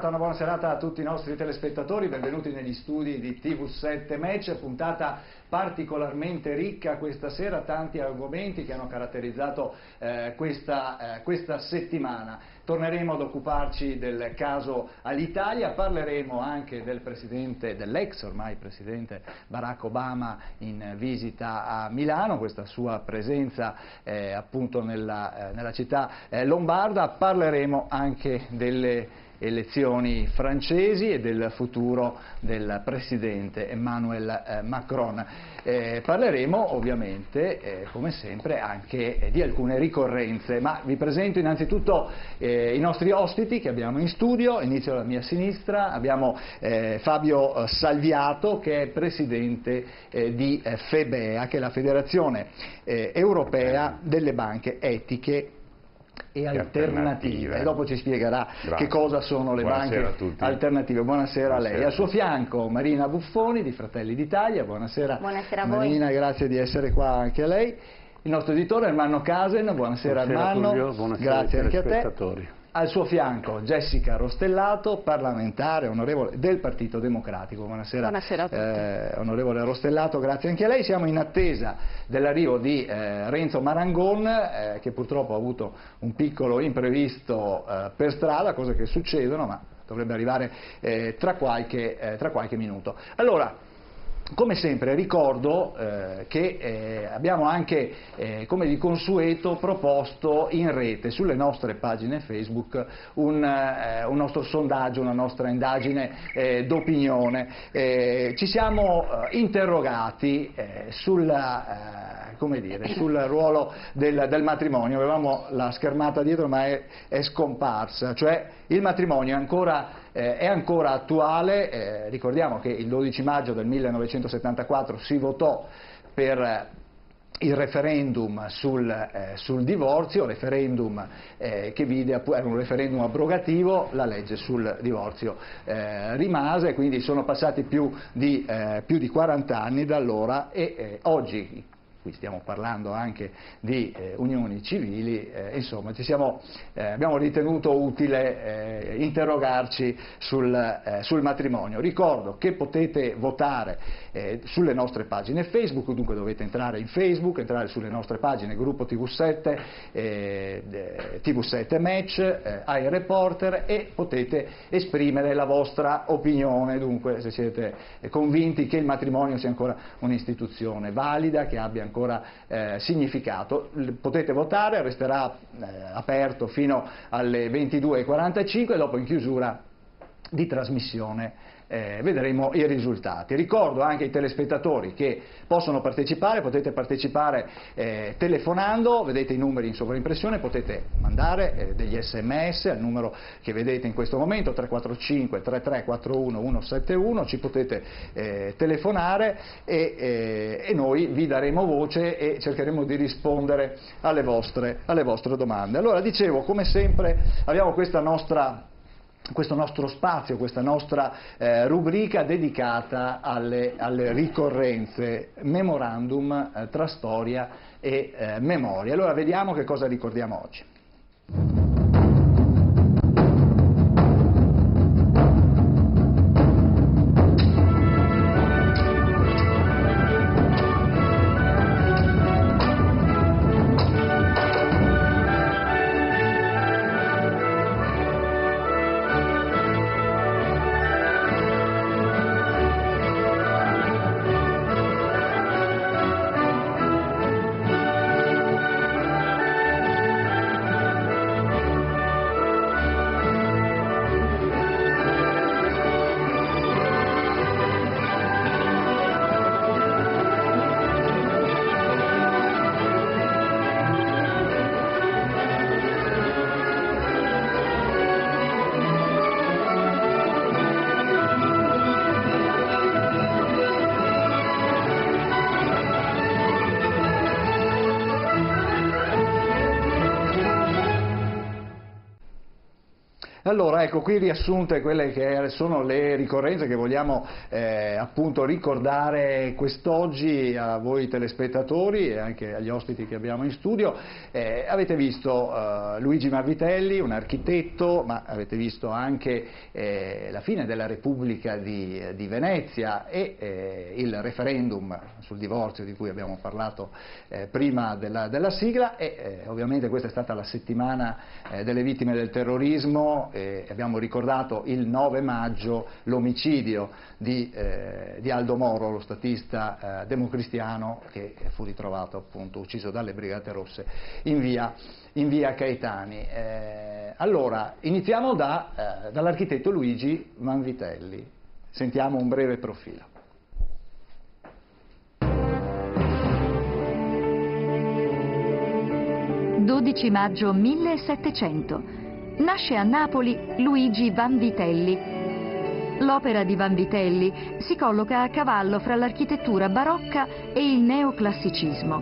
una buona serata a tutti i nostri telespettatori, benvenuti negli studi di TV7 Match, puntata particolarmente ricca questa sera, tanti argomenti che hanno caratterizzato questa settimana. Torneremo ad occuparci del caso Alitalia, parleremo anche del presidente, dell'ex ormai presidente Barack Obama in visita a Milano, questa sua presenza appunto nella città lombarda, parleremo anche delle elezioni francesi e del futuro del presidente Emmanuel Macron. Parleremo ovviamente, come sempre, anche di alcune ricorrenze, ma vi presento innanzitutto i nostri ospiti che abbiamo in studio. Inizio alla mia sinistra, abbiamo Fabio Salviato, che è presidente di FEBEA, che è la Federazione Europea delle Banche Etiche e alternative. E dopo ci spiegherà che cosa sono le banche alternative. Buonasera a lei. Al suo fianco Marina Buffoni di Fratelli d'Italia. Buonasera. Buonasera a Marina, voi. grazie di essere qua anche a lei. Il nostro editore Ermanno Casen. Buonasera Ermanno. Grazie anche a te. Al suo fianco Jessica Rostellato, parlamentare, onorevole del Partito Democratico. Buonasera a tutti. Onorevole Rostellato, grazie anche a lei. Siamo in attesa dell'arrivo di Renzo Marangon, che purtroppo ha avuto un piccolo imprevisto per strada, cose che succedono, ma dovrebbe arrivare tra qualche minuto. Allora, come sempre ricordo che abbiamo anche, come di consueto, proposto in rete sulle nostre pagine Facebook un nostro sondaggio, una nostra indagine d'opinione. Ci siamo interrogati sul ruolo del matrimonio. Avevamo la schermata dietro, ma è scomparsa, cioè il matrimonio è ancora attuale. Ricordiamo che il 12 maggio del 1974 si votò per il referendum sul divorzio, referendum che vide, era un referendum abrogativo, la legge sul divorzio rimase, quindi sono passati più di 40 anni da allora e oggi, qui stiamo parlando anche di unioni civili, insomma abbiamo ritenuto utile interrogarci sul matrimonio. Ricordo che potete votare sulle nostre pagine Facebook, dunque dovete entrare in Facebook, entrare sulle nostre pagine gruppo TV7, TV7 Match, iReporter, e potete esprimere la vostra opinione, dunque se siete convinti che il matrimonio sia ancora un'istituzione valida, che abbia ancora significato. Potete votare, resterà aperto fino alle 22:45 e dopo in chiusura di trasmissione vedremo i risultati. Ricordo anche ai telespettatori che possono partecipare, potete partecipare telefonando, vedete i numeri in sovraimpressione, potete mandare degli SMS al numero che vedete in questo momento, 345 3341 171, ci potete telefonare e noi vi daremo voce e cercheremo di rispondere alle vostre domande. Allora, dicevo, come sempre abbiamo questo nostro spazio, questa nostra rubrica dedicata alle ricorrenze, memorandum tra storia e memoria. Allora vediamo che cosa ricordiamo oggi. Allora, ecco qui riassunte quelle che sono le ricorrenze che vogliamo appunto ricordare quest'oggi a voi telespettatori e anche agli ospiti che abbiamo in studio. Avete visto Luigi Vanvitelli, un architetto, ma avete visto anche la fine della Repubblica di Venezia e il referendum sul divorzio di cui abbiamo parlato prima della sigla e ovviamente questa è stata la settimana delle vittime del terrorismo. Abbiamo ricordato il 9 maggio l'omicidio di Aldo Moro, lo statista democristiano che fu ritrovato appunto ucciso dalle Brigate Rosse in via Caetani. Allora, iniziamo dall'architetto Luigi Vanvitelli. Sentiamo un breve profilo. 12 maggio 1700. Nasce a Napoli Luigi Vanvitelli. L'opera di Vanvitelli si colloca a cavallo fra l'architettura barocca e il neoclassicismo.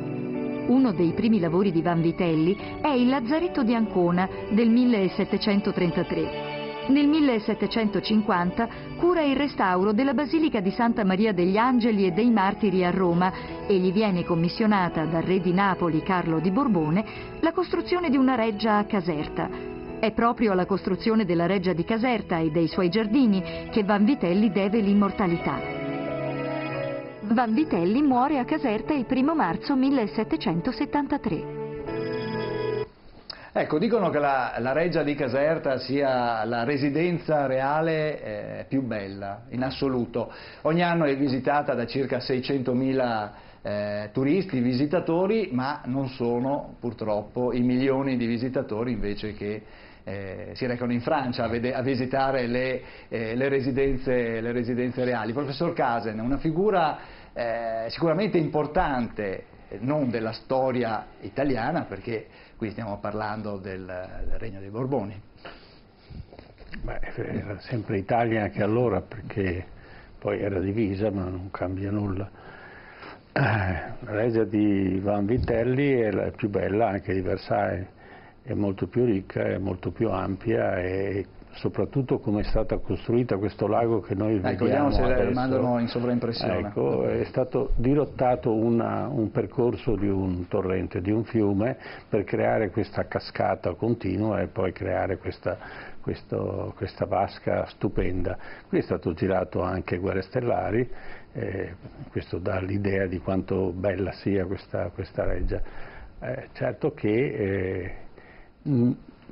Uno dei primi lavori di Vanvitelli è il Lazzaretto di Ancona del 1733. Nel 1750 cura il restauro della Basilica di Santa Maria degli Angeli e dei Martiri a Roma e gli viene commissionata dal re di Napoli Carlo di Borbone la costruzione di una reggia a Caserta. È proprio alla costruzione della reggia di Caserta e dei suoi giardini che Vanvitelli deve l'immortalità. Vanvitelli muore a Caserta il 1 marzo 1773. Ecco, dicono che la reggia di Caserta sia la residenza reale più bella in assoluto. Ogni anno è visitata da circa 600.000 turisti, visitatori, ma non sono purtroppo i milioni di visitatori invece che si recano in Francia a visitare le residenze reali. Professor Casen, una figura sicuramente importante, non della storia italiana, perché qui stiamo parlando del Regno dei Borboni. Beh, era sempre Italia anche allora, perché poi era divisa, ma non cambia nulla. La reggia di Vanvitelli è la più bella anche di Versailles, è molto più ricca, è molto più ampia e soprattutto come è stata costruita questo lago che noi vediamo se adesso. mandano in sovraimpressione. Ecco, è stato dirottato un percorso di un torrente, di un fiume, per creare questa cascata continua e poi creare questa vasca stupenda. Qui è stato girato anche Guerre Stellari, questo dà l'idea di quanto bella sia questa reggia. Certo che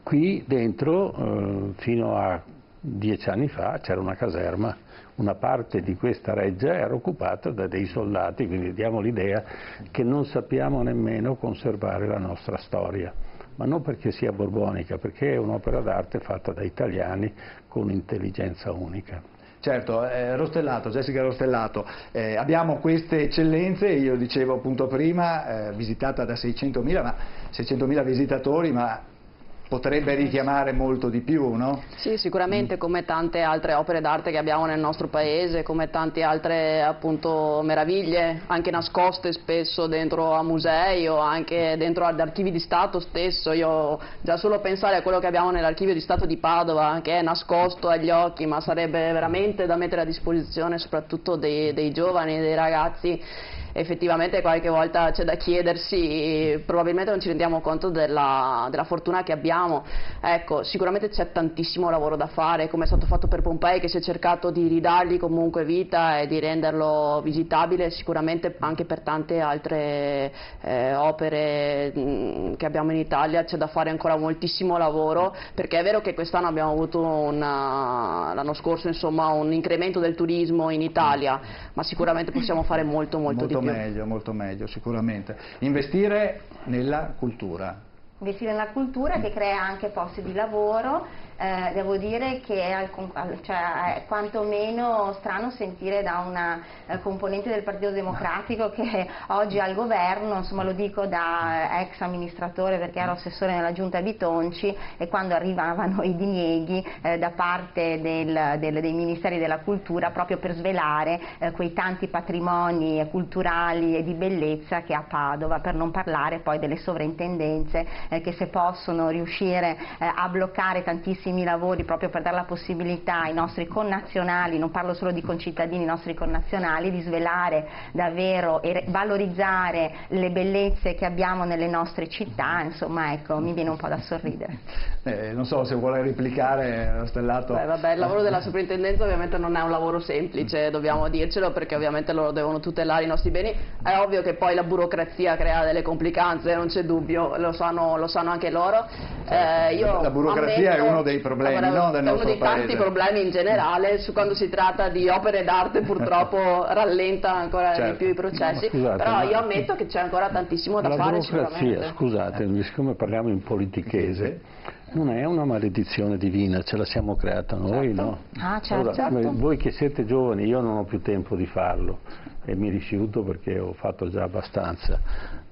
qui dentro, fino a 10 anni fa, c'era una caserma, una parte di questa reggia era occupata da dei soldati, quindi diamo l'idea che non sappiamo nemmeno conservare la nostra storia, ma non perché sia borbonica, perché è un'opera d'arte fatta da italiani con un'intelligenza unica. Certo, Rostellato, Jessica Rostellato, abbiamo queste eccellenze, io dicevo appunto prima, visitata da 600.000, ma 600.000 visitatori, ma potrebbe richiamare molto di più, no? Sì, sicuramente, come tante altre opere d'arte che abbiamo nel nostro paese, come tante altre appunto meraviglie, anche nascoste spesso dentro a musei o anche dentro ad archivi di Stato stesso. Io già solo pensare a quello che abbiamo nell'archivio di Stato di Padova, che è nascosto agli occhi, ma sarebbe veramente da mettere a disposizione soprattutto dei giovani, dei ragazzi. Effettivamente qualche volta c'è da chiedersi, probabilmente non ci rendiamo conto della fortuna che abbiamo. Ecco, sicuramente c'è tantissimo lavoro da fare, come è stato fatto per Pompei, che si è cercato di ridargli comunque vita e di renderlo visitabile, sicuramente anche per tante altre opere che abbiamo in Italia c'è da fare ancora moltissimo lavoro, perché è vero che quest'anno abbiamo avuto l'anno scorso insomma un incremento del turismo in Italia, ma sicuramente possiamo fare molto di più. Molto meglio, sicuramente. Investire nella cultura. Investire nella cultura che crea anche posti di lavoro. Devo dire che è quantomeno strano sentire da una componente del Partito Democratico che oggi è al governo, insomma lo dico da ex amministratore perché ero assessore nella giunta Bitonci, e quando arrivavano i dinieghi da parte dei ministeri della cultura proprio per svelare quei tanti patrimoni culturali e di bellezza che ha Padova, per non parlare poi delle sovrintendenze che se possono riuscire a bloccare tantissimi lavori proprio per dare la possibilità ai nostri connazionali, non parlo solo di concittadini, i nostri connazionali, di svelare davvero e valorizzare le bellezze che abbiamo nelle nostre città, insomma, ecco, mi viene un po' da sorridere. Non so se vuole replicare, Stellato. Vabbè, il lavoro della soprintendenza ovviamente non è un lavoro semplice, dobbiamo dircelo, perché ovviamente loro devono tutelare i nostri beni. È ovvio che poi la burocrazia crea delle complicanze, non c'è dubbio, lo sanno anche loro. La burocrazia è uno dei problemi, del nostro paese. È uno dei tanti problemi in generale, quando si tratta di opere d'arte purtroppo rallenta ancora di più i processi, però io ammetto che c'è ancora tantissimo da fare sicuramente. La burocrazia, scusate, siccome parliamo in politichese, non è una maledizione divina, ce la siamo creata noi, no? Certo. Voi che siete giovani, io non ho più tempo di farlo e mi rifiuto perché ho fatto già abbastanza,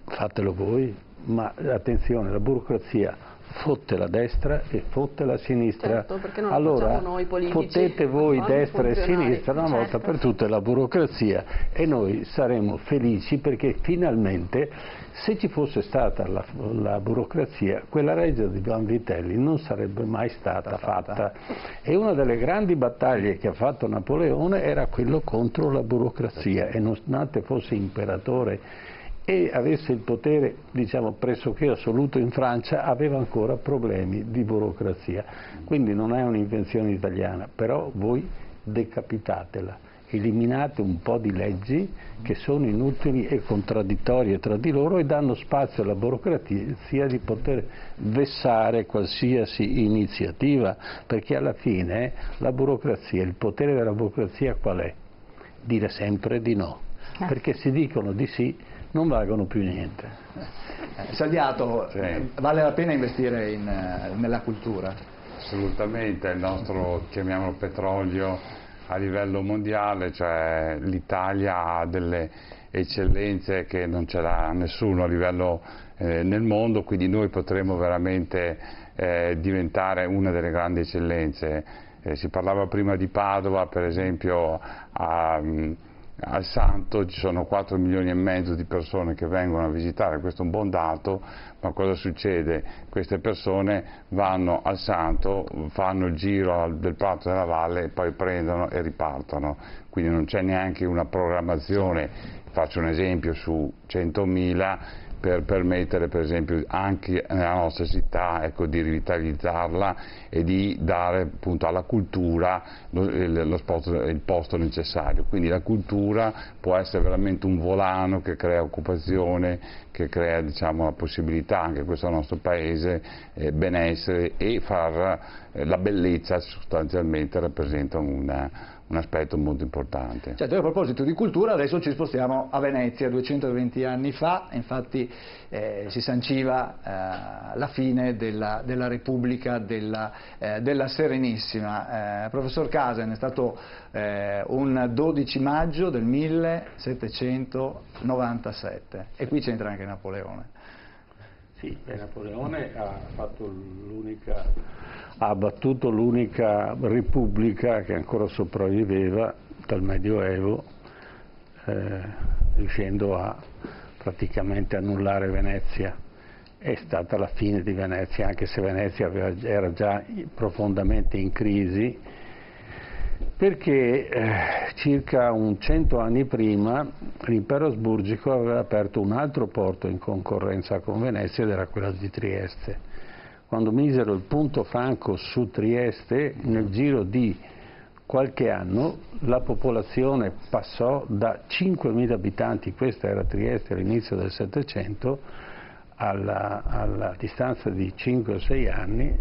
fatelo voi, ma attenzione, la burocrazia fotte la destra e fotte la sinistra. Certo, perché non allora noi politici, fottete voi destra e sinistra una volta per tutte la burocrazia e noi saremo felici, perché finalmente, se ci fosse stata la burocrazia, quella reggia di Vanvitelli non sarebbe mai stata fatta. E una delle grandi battaglie che ha fatto Napoleone era quello contro la burocrazia, e nonostante fosse imperatore e avesse il potere, diciamo, pressoché assoluto in Francia, aveva ancora problemi di burocrazia. Quindi non è un'invenzione italiana, però voi decapitatela, eliminate un po' di leggi che sono inutili e contraddittorie tra di loro e danno spazio alla burocrazia di poter vessare qualsiasi iniziativa, perché alla fine la burocrazia, il potere della burocrazia qual è? Dire sempre di no, perché se dicono di sì non valgono più niente. Salviato, vale la pena investire nella cultura? Assolutamente, il nostro, chiamiamolo petrolio, a livello mondiale, cioè l'Italia ha delle eccellenze che non ce l'ha nessuno a livello nel mondo, quindi noi potremo veramente diventare una delle grandi eccellenze. Si parlava prima di Padova, per esempio al Santo ci sono 4 milioni e mezzo di persone che vengono a visitare, questo è un buon dato, ma cosa succede? Queste persone vanno al Santo, fanno il giro del Prato della Valle e poi prendono e ripartono, quindi non c'è neanche una programmazione. Faccio un esempio su 100.000 per permettere, per esempio, anche nella nostra città, ecco, di rivitalizzarla e di dare appunto alla cultura il posto necessario. Quindi la cultura può essere veramente un volano che crea occupazione, che crea, diciamo, la possibilità anche in questo nostro paese benessere, e far la bellezza sostanzialmente rappresenta un aspetto molto importante. Certo, a proposito di cultura, adesso ci spostiamo a Venezia. 220 anni fa, infatti, si sanciva la fine della Repubblica della Serenissima. Professor Casen, è stato un 12 maggio del 1797 e qui c'entra anche Napoleone. Sì, Napoleone ha abbattuto l'unica repubblica che ancora sopravviveva dal Medioevo, riuscendo a praticamente annullare Venezia. È stata la fine di Venezia, anche se Venezia era già profondamente in crisi, perché circa 100 anni prima l'impero asburgico aveva aperto un altro porto in concorrenza con Venezia, ed era quello di Trieste. Quando misero il punto franco su Trieste, nel giro di qualche anno la popolazione passò da 5.000 abitanti, questa era Trieste all'inizio del Settecento, alla distanza di 5 o 6 anni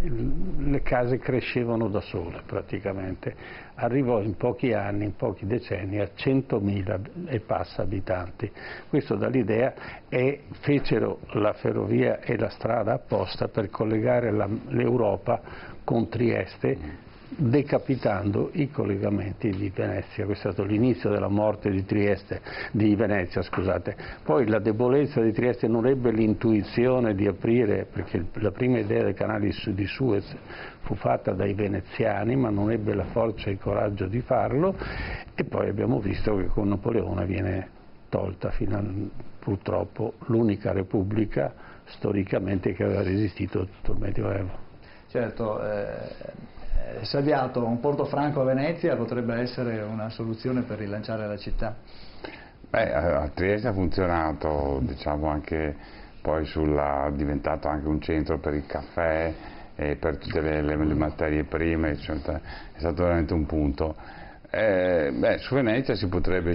le case crescevano da sole praticamente. Arrivò in pochi anni, in pochi decenni, a 100.000 e passa abitanti. Questo dà l'idea, e fecero la ferrovia e la strada apposta per collegare l'Europa con Trieste, decapitando i collegamenti di Venezia. Questo è stato l'inizio della morte di Venezia, scusate. Poi la debolezza di Trieste non ebbe l'intuizione di aprire, perché la prima idea del canale di Suez fu fatta dai veneziani, ma non ebbe la forza e il coraggio di farlo, e poi abbiamo visto che con Napoleone viene tolta purtroppo l'unica repubblica storicamente che aveva resistito tutto il Medioevo. Certo, Salviato, un porto franco a Venezia potrebbe essere una soluzione per rilanciare la città? Beh, a Trieste ha funzionato, diciamo anche poi diventato anche un centro per il caffè e per tutte le materie prime, cioè, è stato veramente un punto. Su Venezia si potrebbe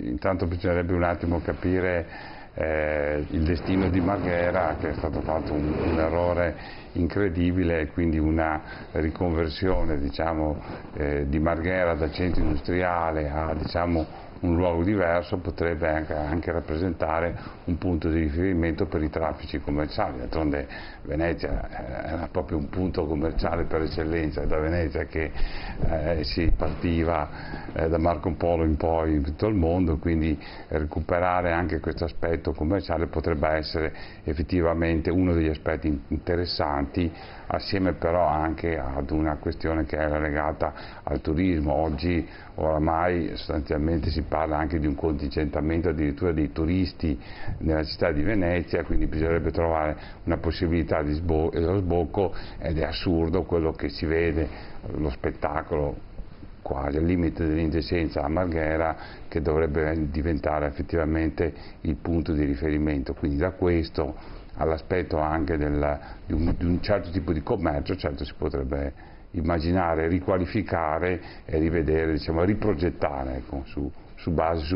intanto bisognerebbe un attimo capire il destino di Marghera, che è stato fatto un errore incredibile, e quindi una riconversione, diciamo, di Marghera da centro industriale a, diciamo, un luogo diverso potrebbe anche rappresentare un punto di riferimento per i traffici commerciali. D'altronde Venezia era proprio un punto commerciale per eccellenza, è da Venezia che si partiva da Marco Polo in poi in tutto il mondo, quindi recuperare anche questo aspetto commerciale potrebbe essere effettivamente uno degli aspetti interessanti, assieme però anche ad una questione che era legata al turismo. Oggi oramai sostanzialmente si parla anche di un contingentamento addirittura dei turisti nella città di Venezia, quindi bisognerebbe trovare una possibilità di sbocco, ed è assurdo quello che si vede, lo spettacolo quasi al limite dell'indecenza a Marghera, che dovrebbe diventare effettivamente il punto di riferimento. Quindi da questo all'aspetto anche di un certo tipo di commercio, certo si potrebbe immaginare, riqualificare e rivedere, diciamo, riprogettare, ecco, su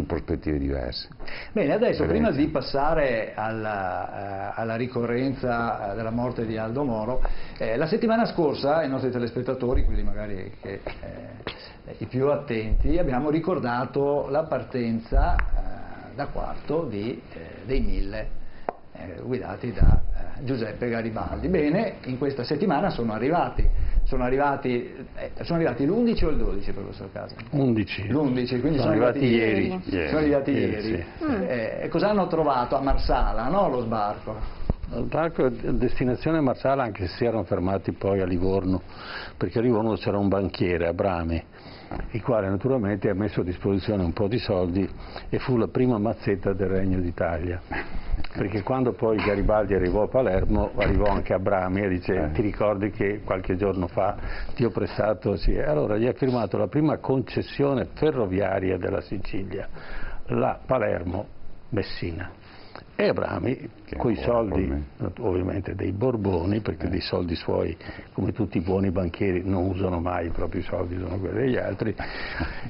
prospettive diverse. Bene, adesso prima di passare alla ricorrenza della morte di Aldo Moro, la settimana scorsa i nostri telespettatori, quelli magari i più attenti, abbiamo ricordato la partenza da Quarto dei 1000 guidati da Giuseppe Garibaldi. Bene, in questa settimana sono arrivati l'11 o il 12, professor Casa? 11. L'11, quindi sono arrivati ieri. Sono arrivati ieri. Sì. Cosa hanno trovato a Marsala, no, lo sbarco? Lo sbarco è destinazione Marsala, anche se si erano fermati poi a Livorno, perché a Livorno c'era un banchiere, Abrami, il quale naturalmente ha messo a disposizione un po' di soldi, e fu la prima mazzetta del Regno d'Italia, perché quando poi Garibaldi arrivò a Palermo arrivò anche Abrami e dice: ti ricordi che qualche giorno fa ti ho prestato? Sì. Allora gli ha firmato la prima concessione ferroviaria della Sicilia, la Palermo-Messina. E Abrami, coi soldi ovviamente dei Borboni, perché dei soldi suoi, come tutti i buoni banchieri, non usano mai i propri soldi, sono quelli degli altri,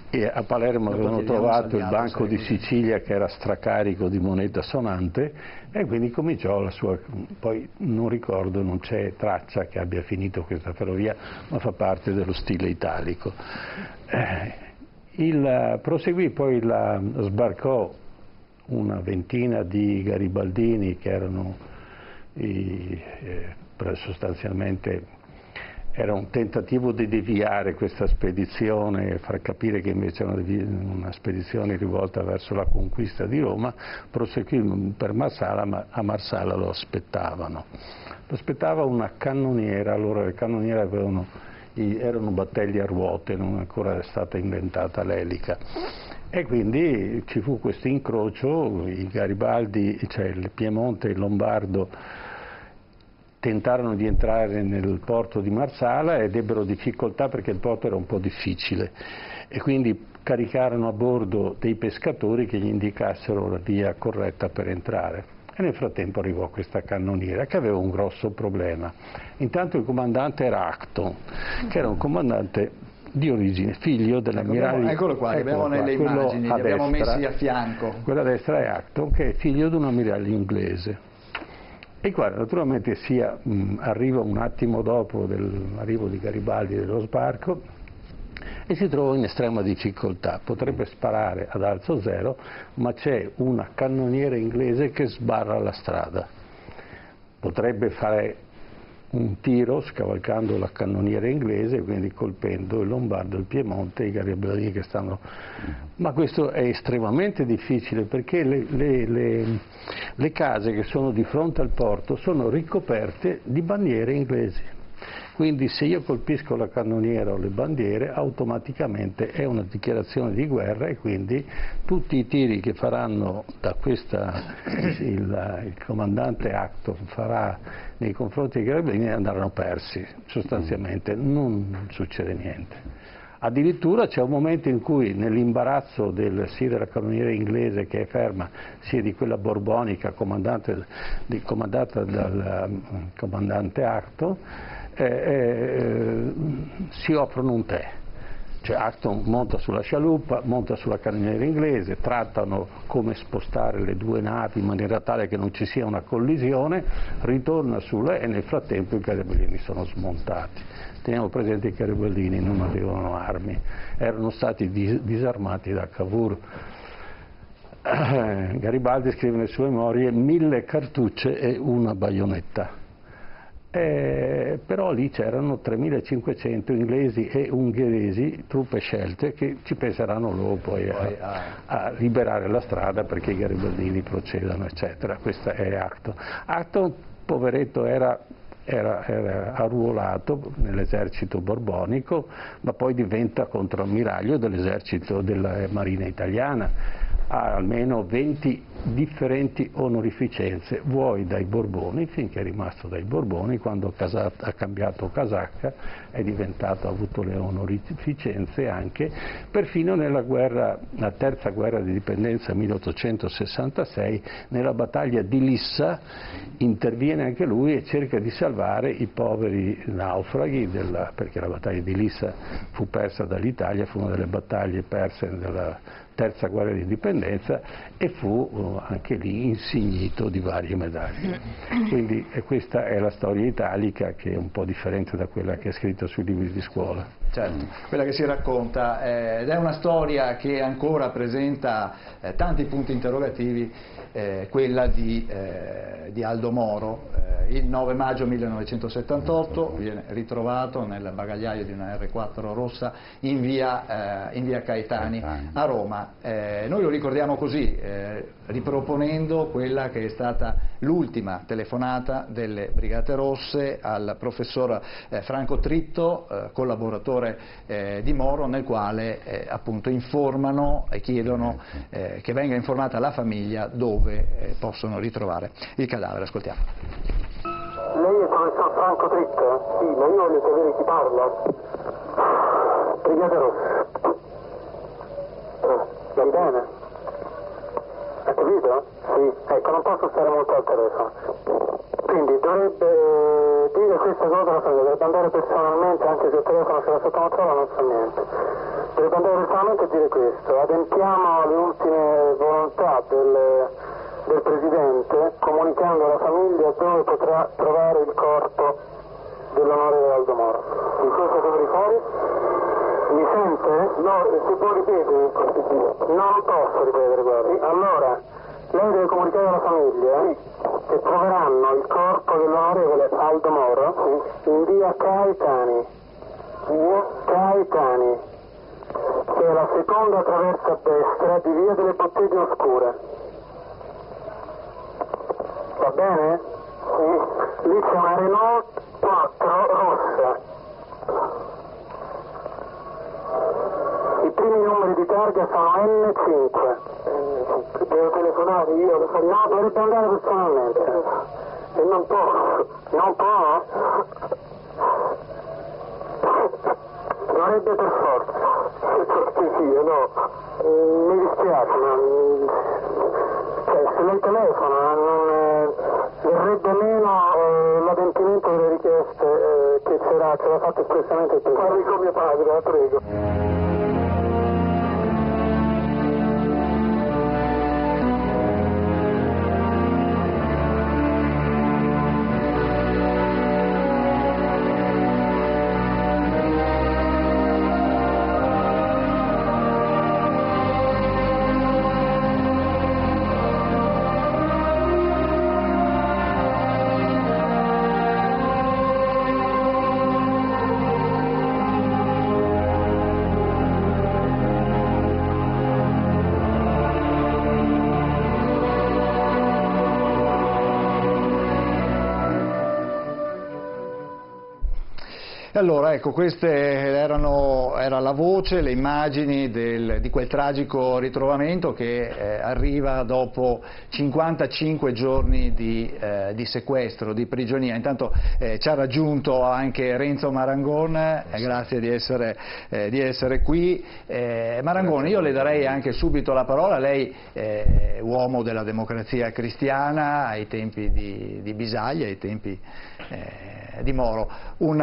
e a Palermo avevano trovato il Banco di Sicilia che era stracarico di moneta sonante, e quindi cominciò la sua, poi non ricordo, non c'è traccia che abbia finito questa ferrovia, ma fa parte dello stile italico. Proseguì, poi sbarcò una ventina di garibaldini che erano sostanzialmente era un tentativo di deviare questa spedizione, far capire che invece era una spedizione rivolta verso la conquista di Roma. Proseguì per Marsala, ma a Marsala lo aspettava una cannoniera. Allora le cannoniere erano battelli a ruote, non ancora era stata inventata l'elica. E quindi ci fu questo incrocio, i Garibaldi, cioè il Piemonte e il Lombardo, tentarono di entrare nel porto di Marsala ed ebbero difficoltà perché il porto era un po' difficile, e quindi caricarono a bordo dei pescatori che gli indicassero la via corretta per entrare. E nel frattempo arrivò questa cannoniera che aveva un grosso problema. Intanto il comandante era Acton, che era un comandante di origine, figlio dell'ammiraglio. Eccolo qua, li abbiamo nelle immagini, li abbiamo messi a fianco. Quella a destra è Acton, che è figlio di un ammiraglio inglese, e qua naturalmente arriva un attimo dopo dell'arrivo di Garibaldi dello sbarco, e si trovò in estrema difficoltà. Potrebbe sparare ad alzo zero, ma c'è una cannoniera inglese che sbarra la strada. Potrebbe fare un tiro scavalcando la cannoniera inglese, quindi colpendo il Lombardo, il Piemonte, i garibaldini che stanno. Ma questo è estremamente difficile, perché le case che sono di fronte al porto sono ricoperte di bandiere inglesi, Quindi se io colpisco la cannoniera o le bandiere, automaticamente è una dichiarazione di guerra e quindi tutti i tiri che faranno da questa, il comandante Acton farà nei confronti dei carabinieri andranno persi, sostanzialmente non succede niente. Addirittura c'è un momento in cui nell'imbarazzo sia della cannoniera inglese che è ferma, sia di quella borbonica comandata dal comandante Acton, si offrono un tè. Cioè Acton monta sulla scialuppa, monta sulla cannoniera inglese, trattano come spostare le due navi in maniera tale che non ci sia una collisione, ritorna sulla e nel frattempo i carabinieri sono smontati. Teniamo presente che i carabinieri non avevano armi, erano stati disarmati da Cavour. Garibaldi scrive nelle sue memorie 1000 cartucce e una baionetta. Però lì c'erano 3500 inglesi e ungheresi, truppe scelte, che ci penseranno loro poi a liberare la strada perché i garibaldini procedano, eccetera. Questo è Acton. Acton, poveretto, era arruolato nell'esercito borbonico, ma poi diventa controammiraglio dell'esercito della Marina italiana. Ha almeno 20 differenti onorificenze, vuoi dai Borboni, finché è rimasto dai Borboni, quando ha cambiato casacca ha avuto le onorificenze anche, perfino nella terza guerra di dipendenza 1866, nella battaglia di Lissa interviene anche lui e cerca di salvare i poveri naufraghi, perché la battaglia di Lissa fu persa dall'Italia, fu una delle battaglie perse nella terza guerra di indipendenza e fu anche lì insignito di varie medaglie. Quindi questa è la storia italica, che è un po' differente da quella che è scritta sui libri di scuola. Certo, quella che si racconta ed è una storia che ancora presenta tanti punti interrogativi, quella di Aldo Moro. Il 9 maggio 1978 viene ritrovato nel bagagliaio di una R4 rossa in via Caetani a Roma. Noi lo ricordiamo così, riproponendo quella che è stata l'ultima telefonata delle Brigate Rosse al professor Franco Tritto, collaboratore di Moro, nel quale appunto informano e chiedono che venga informata la famiglia dove possono ritrovare il cadavere. Ascoltiamo. Lei è il professor Franco Tritto? Sì, ma io voglio sapere chi parla. Brigate Rosse. Va bene? Ha capito? Sì. Ecco, non posso stare molto al telefono. Quindi dovrebbe dire questa cosa alla famiglia, dovrebbe andare personalmente, anche se il telefono ce l'ha sotto controllo non sa niente. Dovrebbe andare personalmente a dire questo. Adempiamo alle ultime volontà del Presidente, comunicando alla famiglia dove potrà trovare il corpo dell'onorevole Aldo Moro. Di cosa dovrei fare? Mi sente? No, se può ripetere, non posso ripetere, guardi. Allora, lei deve comunicare alla famiglia che troveranno il corpo dell'onorevole Aldo Moro in via Caetani. Via Caetani, che è la seconda traversa a destra di via delle Botteghe Oscure. Va bene? Sì. Lì c'è una Renault 4 rossa. I primi numeri di targa sono N5. Devo telefonare io? Lo farò? No, dovrebbe andare personalmente. E non può. Non può? Dovrebbe per forza. Sì, no. Mi dispiace, ma... se lei telefona non verrebbe meno l'adempimento delle richieste che ce l'ha fatto espressamente il Presidente. Parli con mio padre, la prego. Allora, ecco, queste era la voce, le immagini di quel tragico ritrovamento che arriva dopo 55 giorni di sequestro, di prigionia. Intanto ci ha raggiunto anche Renzo Marangon, grazie di essere qui. Marangon, io le darei anche subito la parola, lei è uomo della Democrazia Cristiana ai tempi di Bisaglia, ai tempi di Moro, un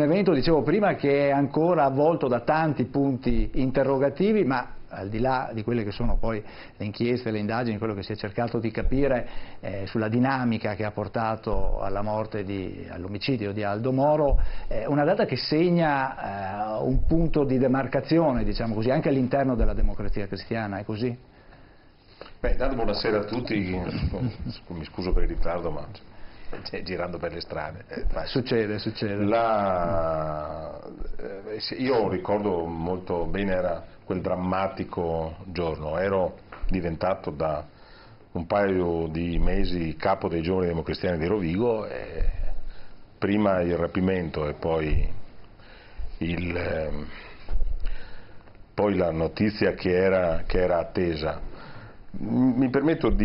evento, dicevo prima, che è ancora avvolto da tanti punti interrogativi, ma al di là di quelle che sono poi le inchieste, le indagini, quello che si è cercato di capire sulla dinamica che ha portato alla morte, all'omicidio di Aldo Moro, una data che segna un punto di demarcazione, diciamo così, anche all'interno della Democrazia Cristiana, è così? Beh, intanto buonasera a tutti, mi scuso per il ritardo, ma girando per le strade. Succede. Io ricordo molto bene, era quel drammatico giorno, ero diventato da un paio di mesi capo dei giovani democristiani di Rovigo, e prima il rapimento e poi la notizia che era attesa. Mi permetto non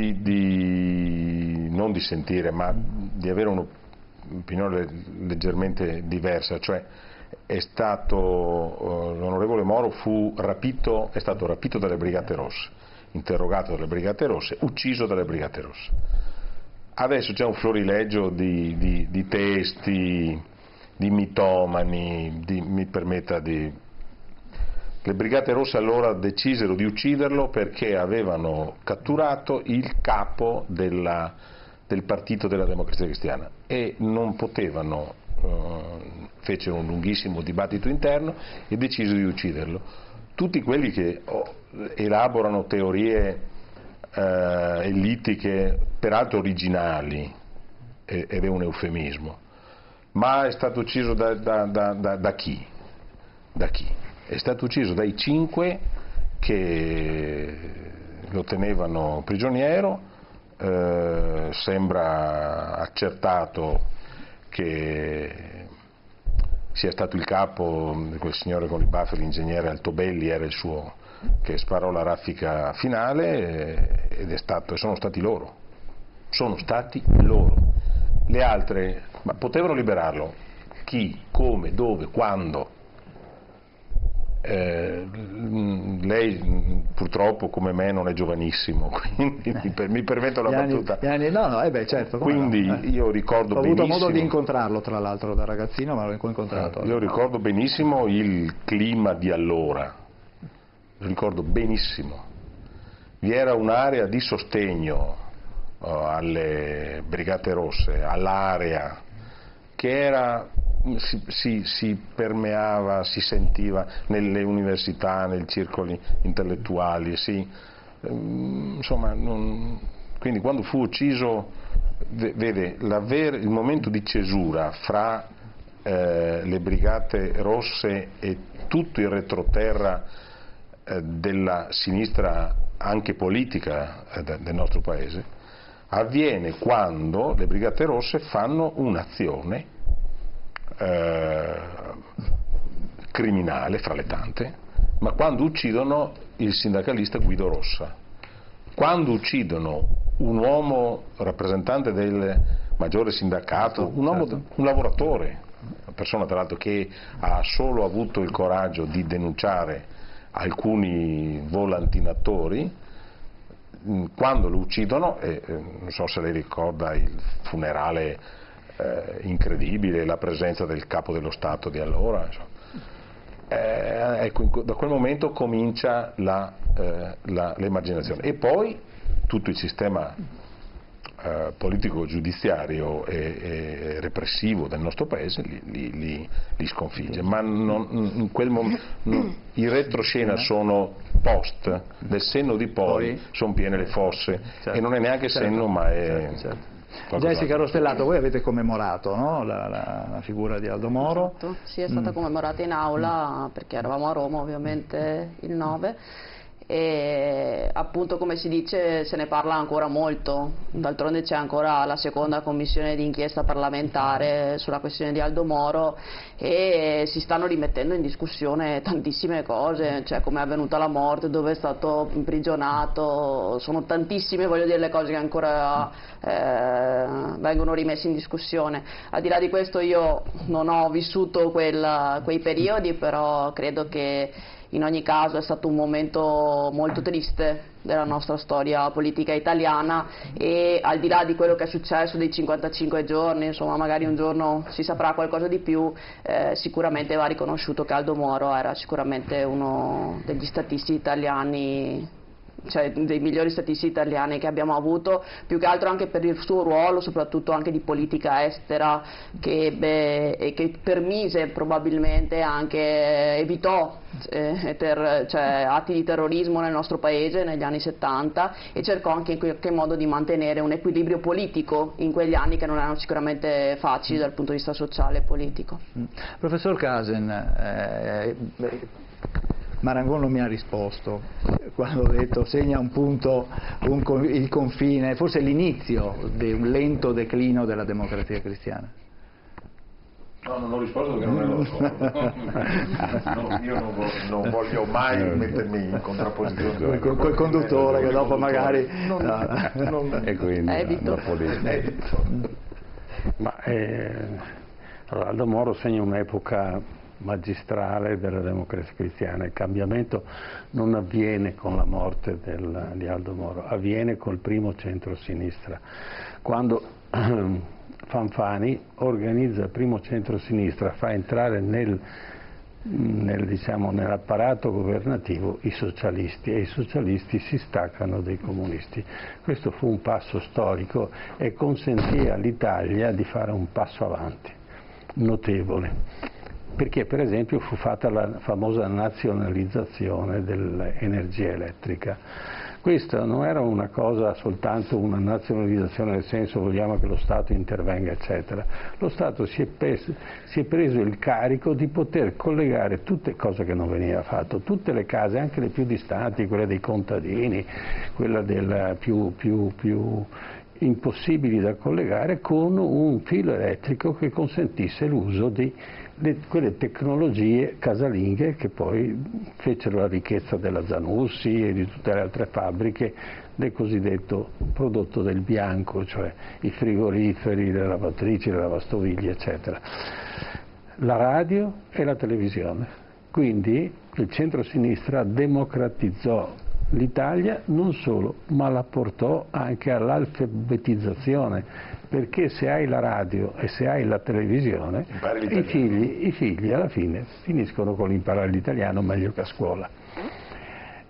di sentire, ma di avere un'opinione leggermente diversa, cioè l'onorevole Moro è stato rapito dalle Brigate Rosse, interrogato dalle Brigate Rosse, ucciso dalle Brigate Rosse. Adesso c'è un florileggio di testi, di mitomani, mi permetta Le Brigate Rosse allora decisero di ucciderlo perché avevano catturato il capo del partito della Democrazia Cristiana e non potevano, fecero un lunghissimo dibattito interno e decisero di ucciderlo. Tutti quelli che elaborano teorie ellittiche, peraltro originali, ed è un eufemismo, ma è stato ucciso da chi? Da chi? È stato ucciso dai 5 che lo tenevano prigioniero, sembra accertato che sia stato il capo, quel signore con i baffi, l'ingegnere Altobelli, era il suo, che sparò la raffica finale, sono stati loro. Le altre, ma potevano liberarlo? Chi, come, dove, quando? Lei purtroppo come me non è giovanissimo, quindi mi permetto la battuta. Certo, quindi io ricordo benissimo. Ho avuto modo di incontrarlo, tra l'altro, da ragazzino, ma l'ho incontrato. Io ricordo benissimo il clima di allora, ricordo benissimo. Vi era un'area di sostegno alle Brigate Rosse, all'area che era si permeava, si sentiva nelle università, nei circoli intellettuali, insomma, quindi quando fu ucciso, vede, il momento di cesura fra le Brigate Rosse e tutto il retroterra della sinistra anche politica del nostro paese, avviene quando le Brigate Rosse fanno un'azione criminale fra le tante, ma quando uccidono il sindacalista Guido Rossa, quando uccidono un uomo rappresentante del maggiore sindacato, un lavoratore, una persona tra l'altro che ha solo avuto il coraggio di denunciare alcuni volantinatori, quando lo uccidono, non so se lei ricorda il funerale incredibile, la presenza del capo dello Stato di allora, ecco, da quel momento comincia l'emarginazione e poi tutto il sistema politico giudiziario e repressivo del nostro paese li sconfigge, ma in quel momento i retroscena sono post, del senno di poi sono piene le fosse, e non è neanche senno, ma è Jessica Rostellato, voi avete commemorato, no? la figura di Aldo Moro. Esatto. Sì, è stata commemorata in aula perché eravamo a Roma ovviamente il 9 e appunto, come si dice, se ne parla ancora molto. D'altronde c'è ancora la seconda commissione di inchiesta parlamentare sulla questione di Aldo Moro e si stanno rimettendo in discussione tantissime cose, cioè come è avvenuta la morte, dove è stato imprigionato, sono tantissime, voglio dire, le cose che ancora vengono rimesse in discussione. Al di là di questo io non ho vissuto quei periodi, però credo che in ogni caso è stato un momento molto triste della nostra storia politica italiana e al di là di quello che è successo dei 55 giorni, insomma magari un giorno si saprà qualcosa di più, sicuramente va riconosciuto che Aldo Moro era sicuramente uno degli statisti italiani, cioè dei migliori statisti italiani che abbiamo avuto, più che altro anche per il suo ruolo, soprattutto anche di politica estera che ebbe e che permise probabilmente anche, evitò atti di terrorismo nel nostro paese negli anni 70 e cercò anche in qualche modo di mantenere un equilibrio politico in quegli anni che non erano sicuramente facili dal punto di vista sociale e politico. Professor Casen, Marangon non mi ha risposto quando ho detto segna un punto il confine, forse l'inizio di un lento declino della democrazia cristiana. No, non ho risposto perché non lo so. Io non voglio mai mettermi in contrapposizione col conduttore che dopo magari e quindi allora, Aldo Moro segna un'epoca magistrale della democrazia cristiana. Il cambiamento non avviene con la morte di Aldo Moro, avviene col primo centro-sinistra, quando Fanfani organizza il primo centro-sinistra, fa entrare nell'apparato governativo i socialisti e i socialisti si staccano dei comunisti. Questo fu un passo storico e consentì all'Italia di fare un passo avanti notevole. Perché per esempio fu fatta la famosa nazionalizzazione dell'energia elettrica. Questa non era una cosa soltanto una nazionalizzazione nel senso vogliamo che lo Stato intervenga eccetera. Lo Stato si è preso il carico di poter collegare tutte cose che non veniva fatto, tutte le case, anche le più distanti, quelle dei contadini, quella più impossibili da collegare, con un filo elettrico che consentisse l'uso di quelle tecnologie casalinghe che poi fecero la ricchezza della Zanussi e di tutte le altre fabbriche del cosiddetto prodotto del bianco, cioè i frigoriferi, le lavatrici, le lavastoviglie, eccetera. La radio e la televisione. Quindi il centro-sinistra democratizzò l'Italia non solo, ma la portò anche all'alfabetizzazione, perché se hai la radio e se hai la televisione i figli alla fine finiscono con l'imparare l'italiano meglio che a scuola.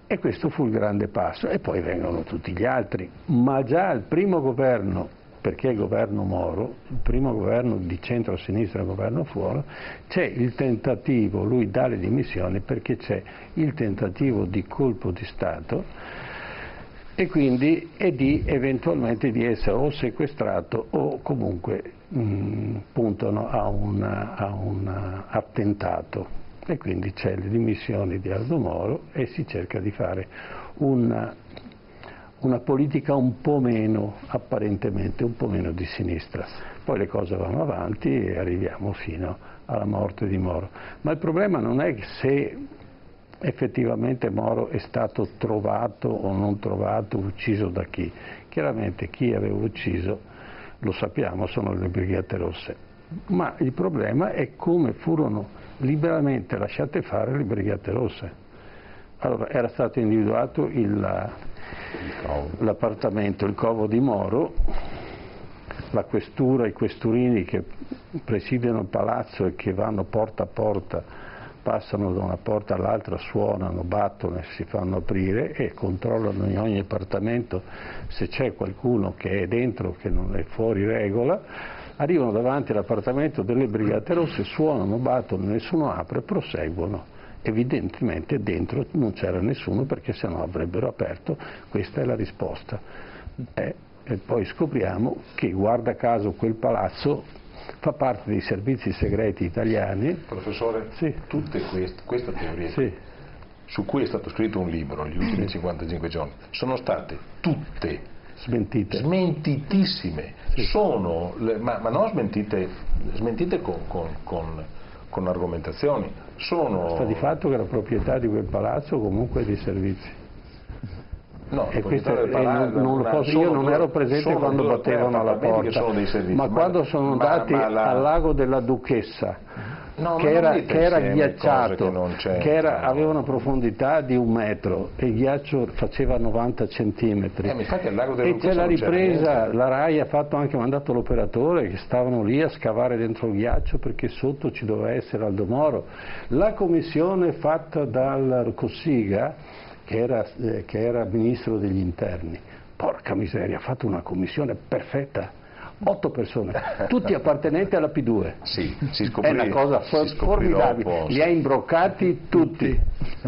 E questo fu il grande passo e poi vengono tutti gli altri, ma già il primo governo, perché il governo Moro, il primo governo di centro-sinistra, il governo Moro, c'è il tentativo, lui dà le dimissioni perché c'è il tentativo di colpo di Stato e quindi eventualmente di essere o sequestrato o comunque puntano a un attentato e quindi c'è le dimissioni di Aldo Moro e si cerca di fare una politica un po' meno, apparentemente un po' meno di sinistra. Poi le cose vanno avanti e arriviamo fino alla morte di Moro. Ma il problema non è se effettivamente Moro è stato trovato o non trovato, ucciso da chi. Chiaramente chi aveva ucciso, lo sappiamo, sono le Brigate Rosse. Ma il problema è come furono liberamente lasciate fare le Brigate Rosse. Allora, era stato individuato l'appartamento, il covo di Moro, la questura, i questurini che presidiano il palazzo e che vanno porta a porta, passano da una porta all'altra, suonano, battono e si fanno aprire e controllano in ogni appartamento se c'è qualcuno che è dentro che non è fuori regola. Arrivano davanti all'appartamento delle Brigate Rosse, suonano, battono, nessuno apre, proseguono. Evidentemente dentro non c'era nessuno perché sennò avrebbero aperto. Questa è la risposta. E poi scopriamo che guarda caso quel palazzo fa parte dei servizi segreti italiani. Professore, sì. Tutte questa teoria sì. su cui è stato scritto un libro negli ultimi 55 giorni sono state tutte smentitissime, sono, ma non smentite con argomentazioni, Sta di fatto che la proprietà di quel palazzo comunque è di servizi. No, e questo, io non ero presente quando battevano alla porta, ma quando sono andati al lago della Duchessa, che era ghiacciato, aveva una profondità di 1 metro e il ghiaccio faceva 90 centimetri, e c'è la ripresa, la RAI ha mandato l'operatore che stavano lì a scavare dentro il ghiaccio perché sotto ci doveva essere Aldo Moro. La commissione fatta dal Cossiga, che era ministro degli interni, porca miseria, ha fatto una commissione perfetta, 8 persone, tutti appartenenti alla P2. Sì, è una cosa formidabile, li ha imbroccati tutti.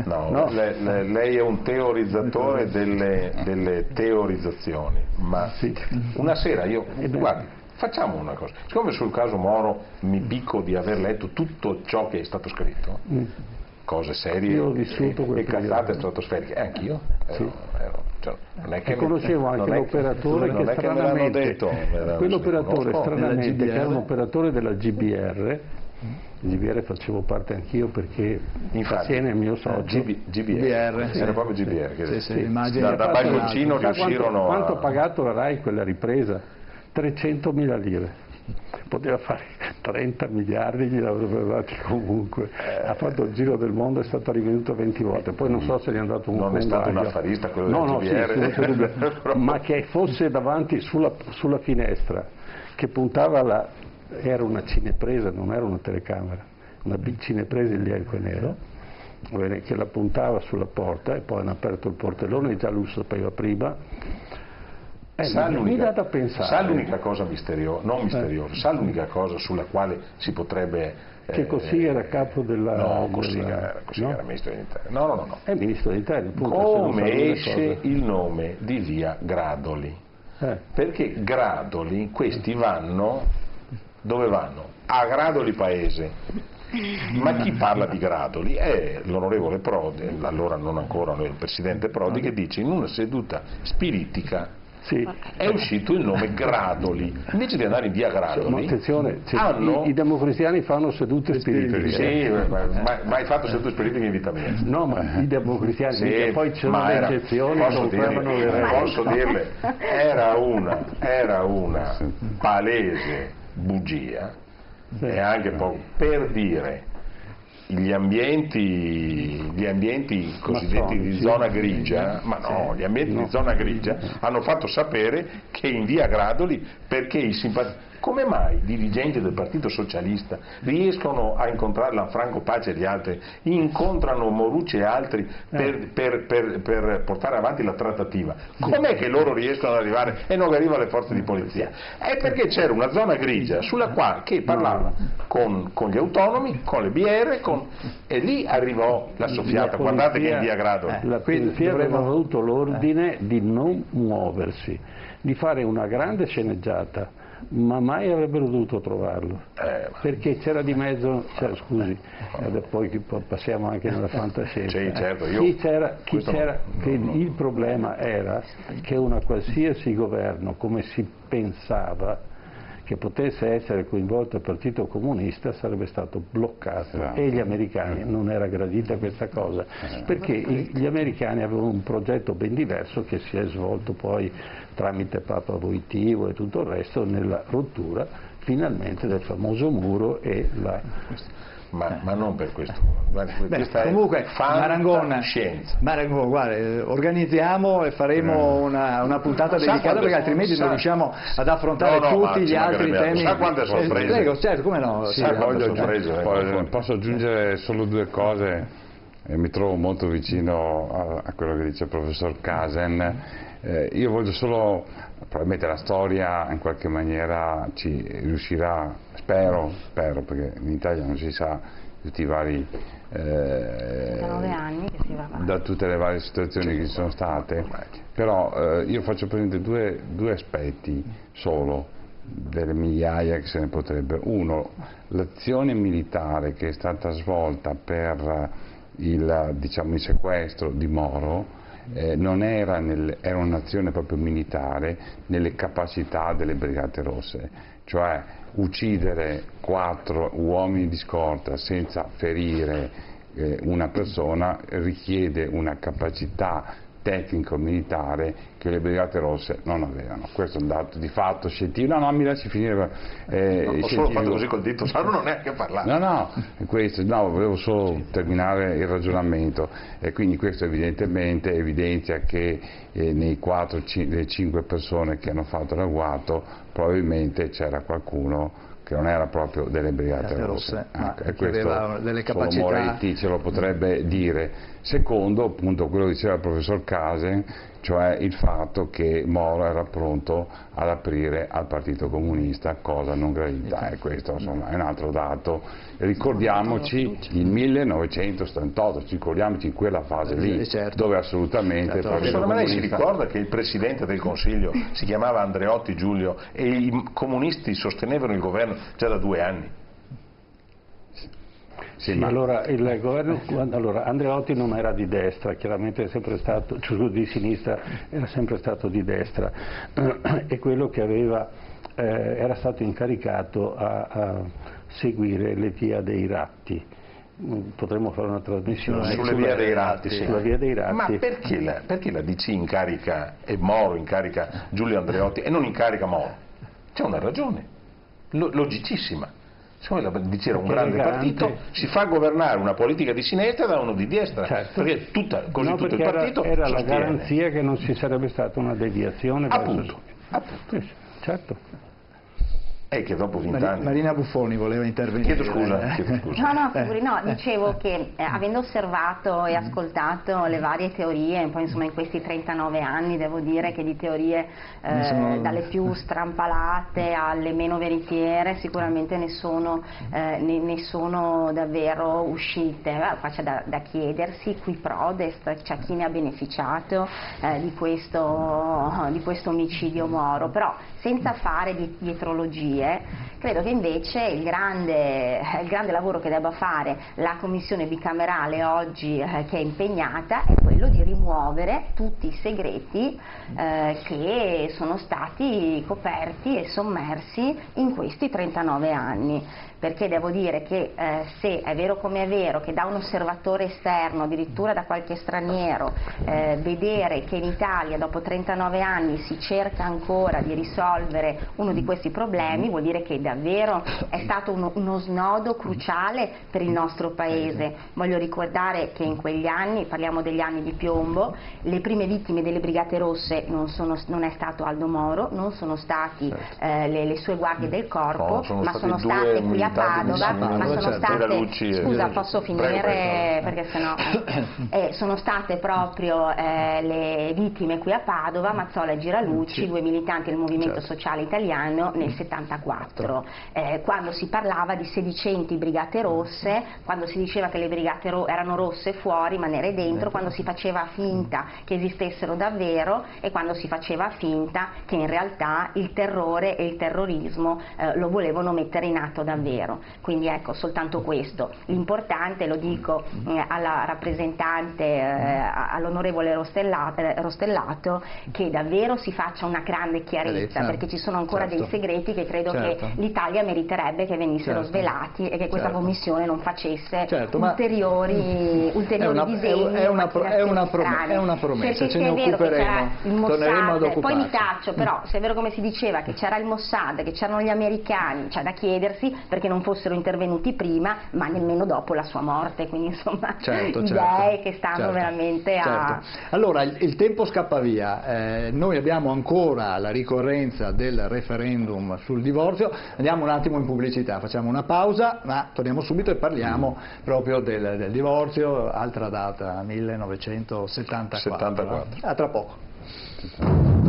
No. Lei è un teorizzatore delle teorizzazioni, ma una sera guardi, facciamo una cosa, siccome sul caso Moro mi picco di aver letto tutto ciò che è stato scritto, cose serie e cazzate stratosferiche, anch'io non è che conoscevo anche l'operatore che stranamente quell'operatore stranamente che era un operatore della GBR. GBR facevo parte anch'io perché insieme al mio socio GBR. Era proprio GBR da balconcino riuscirono quanto ha pagato la RAI quella ripresa? 300.000 lire. Poteva fare 30 miliardi, gliel'avrebbero dati comunque. Ha fatto il giro del mondo, è stato rivenuto 20 volte, poi non so se gli è andato un non è stato un affarista quello del GBR. Ma che fosse davanti sulla finestra, che puntava era una cinepresa, non era una telecamera, una cinepresa in bianco e nero, che la puntava sulla porta e poi hanno aperto il portellone, già lui sapeva prima. Sa l'unica cosa sa l'unica cosa sulla quale si potrebbe che Cossiga era capo della Cossiga era ministro degli interni. No. È ministro degli interni, come esce il nome di via Gradoli? Perché Gradoli, questi vanno dove vanno? A Gradoli paese. Ma chi parla di Gradoli è l'onorevole Prodi, allora non ancora il presidente Prodi, che dice in una seduta spiritica è uscito il nome Gradoli, invece di andare in via Gradoli. Attenzione, i democristiani fanno sedute spiritiche. Ma hai fatto sedute spiritiche in vita mia? No, ma i democristiani, poi c'erano le eccezioni, posso dirle, era una palese bugia, e anche per dire gli ambienti cosiddetti di zona grigia, gli ambienti di zona grigia hanno fatto sapere che in via Gradoli, perché i simpatici, come mai i dirigenti del Partito Socialista riescono a incontrare Lanfranco Pace e gli altri, incontrano Morucci e altri per portare avanti la trattativa? Com'è che loro riescono ad arrivare e non arrivano le forze di polizia? È perché c'era una zona grigia sulla quale che parlava con gli autonomi, con le BR, e lì arrivò la soffiata. Guardate che in via Gradoli la polizia aveva avuto l'ordine di non muoversi, di fare una grande sceneggiata, ma mai avrebbero dovuto trovarlo, perché c'era di mezzo, poi passiamo anche nella fantascienza. Il problema era che una qualsiasi governo, come si pensava che potesse essere coinvolto il Partito Comunista, sarebbe stato bloccato, e gli americani non era gradita questa cosa, perché gli americani avevano un progetto ben diverso che si è svolto poi tramite Papa Voitivo e tutto il resto nella rottura finalmente del famoso muro e la... Ma non per questo. Comunque Marangon, guarda, organizziamo e faremo una puntata dedicata, perché altrimenti non riusciamo ad affrontare tutti gli altri temi. Sa quante sorprese? Prego, certo, come no. Posso aggiungere solo 2 cose, e mi trovo molto vicino a quello che dice il professor Casen. Io voglio solo, probabilmente la storia in qualche maniera ci riuscirà, spero, perché in Italia non si sa tutti i vari 9 anni che si va avanti, da tutte le varie situazioni che ci sono state, però io faccio presente due aspetti solo delle migliaia che se ne potrebbe. Uno, l'azione militare che è stata svolta per diciamo, il sequestro di Moro non era, era un'azione proprio militare nelle capacità delle Brigate Rosse, cioè uccidere 4 uomini di scorta senza ferire una persona richiede una capacità tecnico-militare che le Brigate Rosse non avevano. Questo è un dato di fatto scientifico. No, mi lasci finire. Ho solo fatto così col dito, non ho neanche parlato. Volevo solo terminare il ragionamento, e quindi questo evidentemente evidenzia che nei 5 persone che hanno fatto l'agguato probabilmente c'era qualcuno che non era proprio delle Brigate Rosse, e questo aveva delle capacità. solo Moretti ce lo potrebbe dire. Secondo, appunto, quello che diceva il professor Casen, cioè il fatto che Moro era pronto ad aprire al Partito Comunista, cosa non gradita, e questo insomma è un altro dato. Ricordiamoci il 1978, ricordiamoci in quella fase lì, dove assolutamente il Partito Secondo me lei si Comunista... ricorda che il Presidente del Consiglio si chiamava Andreotti Giulio e i comunisti sostenevano il governo già da 2 anni. Sì, allora il governo, Andreotti non era di destra, chiaramente è sempre stato, cioè di sinistra, era sempre stato di destra, e quello che aveva, era stato incaricato a seguire le vie dei ratti. Potremmo fare una trasmissione sulle vie dei ratti, sì. Sulla via dei ratti. Ma perché la DC incarica e Moro incarica Giulio Andreotti e non incarica Moro? C'è una ragione, logicissima. Diceva un grande partito si fa governare una politica di sinistra da uno di destra, perché tutto il partito era sostiene. La garanzia che non ci sarebbe stata una deviazione appunto. Certo. Che dopo 20 anni. Marina Buffoni voleva intervenire. Chiedo scusa. No, dicevo che avendo osservato e ascoltato le varie teorie, poi insomma in questi 39 anni devo dire che di teorie dalle più strampalate alle meno veritiere sicuramente ne sono davvero uscite. Faccia da chiedersi qui prodest, c'è chi ne ha beneficiato di questo omicidio Moro, però senza fare di dietrologie. Credo che invece il grande lavoro che debba fare la commissione bicamerale oggi che è impegnata è quello di rimuovere tutti i segreti che sono stati coperti e sommersi in questi 39 anni. Perché devo dire che se è vero come è vero che da un osservatore esterno, addirittura da qualche straniero, vedere che in Italia dopo 39 anni si cerca ancora di risolvere uno di questi problemi vuol dire che davvero è stato uno snodo cruciale per il nostro Paese. Voglio ricordare che in quegli anni, parliamo degli anni di piombo, le prime vittime delle Brigate Rosse non è stato Aldo Moro, non sono stati le sue guardie del corpo, ma sono state qui a Padova, ma sono state, scusa posso finire perché sennò sono state proprio le vittime qui a Padova, Mazzola e Giralucci, 2 militanti del Movimento Sociale Italiano nel 74, quando si parlava di sedicenti Brigate Rosse, quando si diceva che le Brigate erano rosse fuori ma nere dentro, quando si faceva finta che esistessero davvero e quando si faceva finta che in realtà il terrore e il terrorismo lo volevano mettere in atto davvero. Quindi ecco, soltanto questo. L'importante, lo dico alla rappresentante, all'onorevole Rostellato, che davvero si faccia una grande chiarezza, perché ci sono ancora dei segreti che credo che l'Italia meriterebbe che venissero svelati e che questa commissione non facesse ulteriori disegni. È una promessa, ce ne occuperemo, torneremo ad occuparci. Poi mi taccio, però se è vero come si diceva che c'era il Mossad, che c'erano gli americani, c'è da chiedersi perché non fossero intervenuti prima, ma nemmeno dopo la sua morte, quindi insomma idee che stanno veramente a... Allora il tempo scappa via, noi abbiamo ancora la ricorrenza del referendum sul divorzio, andiamo un attimo in pubblicità, facciamo una pausa, ma torniamo subito e parliamo proprio del divorzio, altra data, 1974. A tra poco.